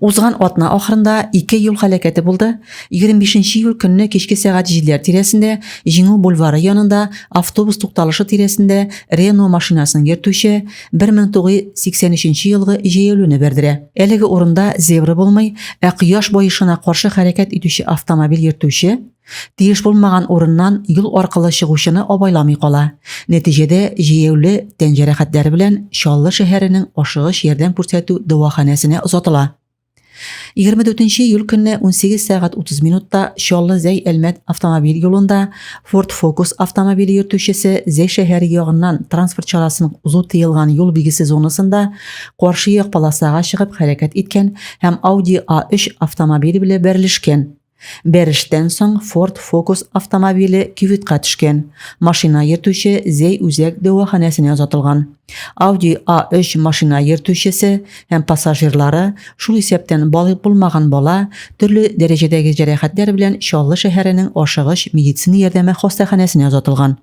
Узган атна ахырында 2 юл халакәте булды. 25 июль көнне кичке сәгать 7 тирәсендә Җиңү бульвары янында автобус тукталышы тирәсендә Рено машинасын йөртүче 1983 елгы җәяүлене бәрдерә. Әлеге урында зебра булмый, ә кояш баешына каршы хәрәкәт итүче автомобиль йөртүче тиеш булмаган урыннан юл аркылы чыгучыны абайламый кала. Нәтиҗәдә җәяүле тән җәрәхәтләре белән Чаллы шәһәренең ашыгыч ярдәм күрсәтү дәваханәсенә озатыла. 24 июль көнне 18 сәгать 30 минутта Чаллы Зәй Әлмәт автомобиль юлында Ford Focus автомобиле йөртүчесе Зәй шәһәре ягыннан транспорт чарасының узу тыелган юл билгесе зонасында каршы як полосага чыгып хәрәкәт иткән һәм Audi A3 автомобиле белән бәрелешкән. Бәрештән соң Ford Focus автомобиле кюветка төшкән. Машина йөртүче Зәй Үзәк дәваханәсенә озатылган. Audi A3 машина йөртүчесе һәм пассажирлары, шул исәптән балык булмаган бала, төрле дәрәҗәдәге җәрәхәтләр белән Чаллы шәһәренең ашыгыч медицина ярдәме хастаханәсенә озатылган.